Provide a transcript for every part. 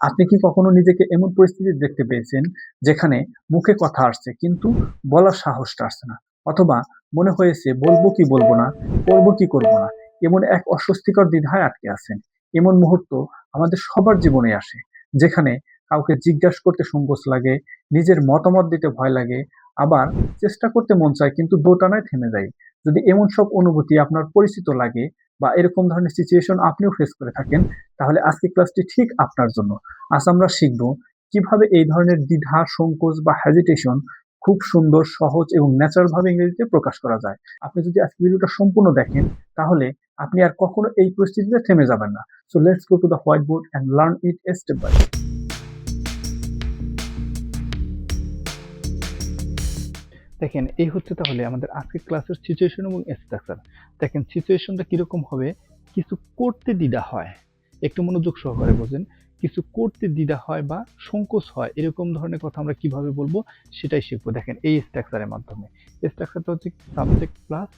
আপনি কি কখনো নিজেকে এমন পরিস্থিতিতে দেখতে পেয়েছেন যেখানে মুখে কথা আসছে কিন্তু বলার সাহসটা আসছে না? অথবা মনে হয়েছে বলবো কি বলবো না, করবো কি করব না। এমন এক অস্বস্তিকর দ্বিধায় আটকে আছেন। এমন মুহূর্ত আমাদের সবার জীবনে আসে। যেখানে কাউকে জিজ্ঞাসা করতে সংকোচ লাগে, নিজের মতামত দিতে ভয় লাগে, আবার চেষ্টা করতে মন চায় কিন্তু দোটানায় থেমে যাই। যদি এমন সব অনুভূতি আপনার পরিচিত লাগে বা এরকম ধরনের সিচুয়েশন আপনিও ফেস করে থাকেন, তাহলে আজকের ক্লাসটি ঠিক আপনার জন্য। আজ আমরা শিখব কিভাবে এই ধরনের দ্বিধা, সংকোচ বা হেজিটেশন খুব সুন্দর, সহজ এবং ন্যাচারাল ভাবে ইংরেজিতে প্রকাশ করা যায়। আপনি যদি আজকে ভিডিওটা সম্পূর্ণ দেখেন, তাহলে আপনি আর কখনো এই পরিস্থিতিতে থেমে যাবেন না। So let's go to the white board and learn it step by step. দেখেন এই হচ্ছে তাহলে আমাদের আজকের ক্লাসের সিচুয়েশন এবং স্ট্রাকচার। দেখেন সিচুয়েশনটা কিরকম হবে, কিছু করতে দ্বিধা হয়, একটু মনোযোগ সহকারে বোঝেন। কিছু করতে দ্বিধা হয় বা সংকোচ হয়, এরকম ধরনের কথা আমরা কিভাবে বলবো সেটাই শিখবো। দেখেন এই স্ট্রাকচারের মাধ্যমে, স্ট্রাকচারটা হচ্ছে সাবজেক্ট প্লাস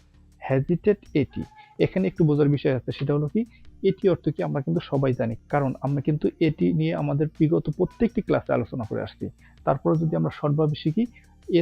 হ্যাজিটেট এটি। এখানে একটু বোঝার বিষয় আছে, সেটা হলো কি এটি অর্থ কি আমরা কিন্তু সবাই জানি, কারণ আমরা কিন্তু এটি নিয়ে আমাদের বিগত প্রত্যেকটি ক্লাসে আলোচনা করে আসছি। তারপরে যদি আমরা শর্টভাবে শিখি,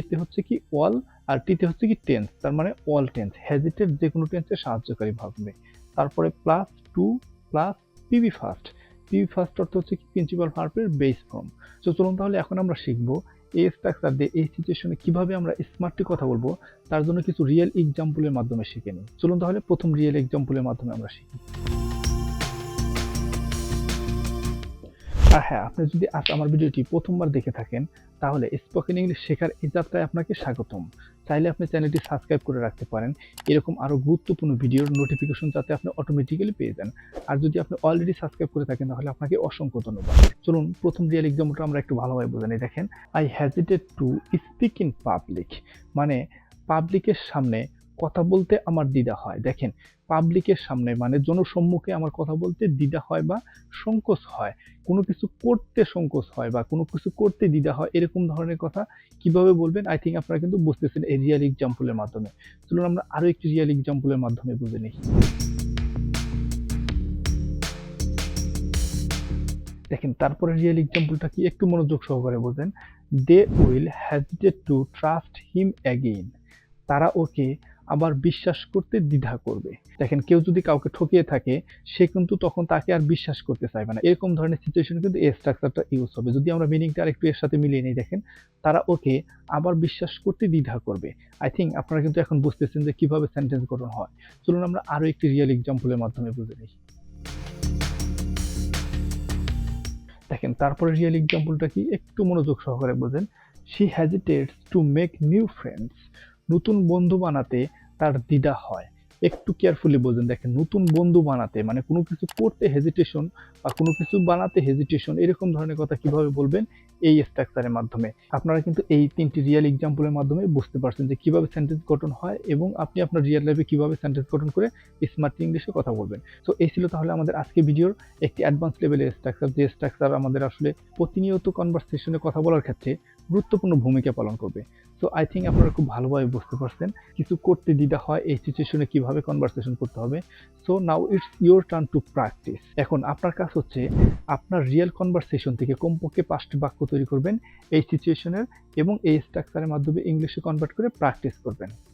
এতে হচ্ছে কি অল, আর টিতে হচ্ছে কি টেন্স, তার মানে অল টেন্স, হেজিটেট যে কোনো টেন্সের সাহায্যকারী ভাবে। তারপরে plus two plus PB first. PB first অর্থ হচ্ছে কি প্রিন্সিপাল ভার্বের বেস ফর্ম। তো চলুন তাহলে এখন আমরা শিখবো এই স্ট্রাকচার দিয়ে এই সিচুয়েশনে কিভাবে আমরা স্মার্টলি কথা বলবো, তার জন্য কিছু রিয়েল এক্সাম্পলের মাধ্যমে শিখে নিই। চলুন তাহলে প্রথম রিয়েল এক্সাম্পলের মাধ্যমে আমরা শিখি। আর হ্যাঁ, আপনি যদি আজ আমার ভিডিওটি প্রথমবার দেখে থাকেন, তাহলে স্পোকেন ইংলিশ শেখার এই যাত্রায় আপনাকে স্বাগতম। চাইলে আপনি চ্যানেলটি সাবস্ক্রাইব করে রাখতে পারেন, এরকম আরও গুরুত্বপূর্ণ ভিডিওর নোটিফিকেশন যাতে আপনি অটোমেটিক্যালি পেয়ে যান। আর যদি আপনি অলরেডি সাবস্ক্রাইব করে থাকেন, তাহলে আপনাকে অসংখ্য ধন্যবাদ। চলুন প্রথম রিয়েল এক্সাম্পলটা আমরা একটু ভালোভাবে বোঝা নিই। দেখেন, I hesitate to speak in public, মানে পাবলিকের সামনে কথা বলতে আমার দ্বিধা হয়। দেখেন, পাবলিকের সামনে মানে জনসম্মুখে আমার কথা বলতে দ্বিধা হয় বা সংকোচ হয়, কোনো কিছু করতে সংকোচ হয় বা কোনো কিছু করতে দ্বিধা হয়, এরকম ধরনের কথা কিভাবে বলবেন, আই থিঙ্ক আপনারা কিন্তু বুঝতেছেন এই রিয়েল এক্সাম্পলের মাধ্যমে। চলুন আমরা আরো একটি রিয়েল এক্সাম্পলের মাধ্যমে বুঝে নিই। দেখেন তারপরে রিয়েল এক্সাম্পলটা কি, একটু মনোযোগ সহকারে বোঝেন। They will hesitate to trust him again, তারা ওকে আবার বিশ্বাস করতে দ্বিধা করবে। দেখেন, কেউ যদি কাউকে ঠকিয়ে থাকে, সে কিন্তু তখন তাকে আর বিশ্বাস করতে চাইবে না, এরকম ধরনের সিচুয়েশনে কিন্তু এই স্ট্রাকচারটা ইউজ হবে। যদি আমরা মিনিংটা আরেকটু এর সাথে মিলিয়ে নিই, দেখেন তারা ওকে আবার বিশ্বাস করতে দ্বিধা করবে। আই থিঙ্ক আপনারা কিন্তু এখন বুঝতেছেন যে কিভাবে সেন্টেন্স গঠন হয়। চলুন আমরা আরো একটি রিয়েল এক্সাম্পলের মাধ্যমে বুঝে নিই। দেখেন তারপরে রিয়েল এক্সাম্পলটা কি, একটু মনোযোগ সহকারে বোঝেন। She hesitates to make new friends, নতুন বন্ধু বানাতে তার দ্বিধা হয়। একটু কেয়ারফুলি বোঝেন। দেখেন, নতুন বন্ধু বানাতে মানে কোনো কিছু করতে হেজিটেশন বা কোনো কিছু বানাতে হেজিটেশন, এরকম ধরনের কথা কিভাবে বলবেন এই স্ট্রাকচারের মাধ্যমে। আপনারা কিন্তু এই তিনটি রিয়েল এক্সাম্পলের মাধ্যমে বুঝতে পারছেন যে কিভাবে সেন্টেন্স গঠন হয় এবং আপনি আপনার রিয়েল লাইফে কিভাবে সেন্টেন্স গঠন করে স্মার্ট ইংলিশে কথা বলবেন। তো এই ছিল তাহলে আমাদের আজকে ভিডিওর একটি অ্যাডভান্স লেভেলের স্ট্রাকচার, যে স্ট্রাকচার আমাদের আসলে প্রতিনিয়ত কনভারসেশনে কথা বলার ক্ষেত্রে গুরুত্বপূর্ণ ভূমিকা পালন করবে। সো আই থিঙ্ক আপনারা খুব ভালোভাবে বুঝতে পারছেন কিছু করতে দ্বিধা হয় এই সিচুয়েশনে কিভাবে কনভারসেশন করতে হবে। So now it's your turn to practice. এখন আপনার কাজ হচ্ছে আপনার রিয়েল কনভারসেশন থেকে কমপক্ষে 5টি বাক্য তৈরি করবেন এই সিচুয়েশনের, এবং এই স্ট্রাকচারের মাধ্যমে ইংলিশে কনভার্ট করে প্র্যাকটিস করবেন।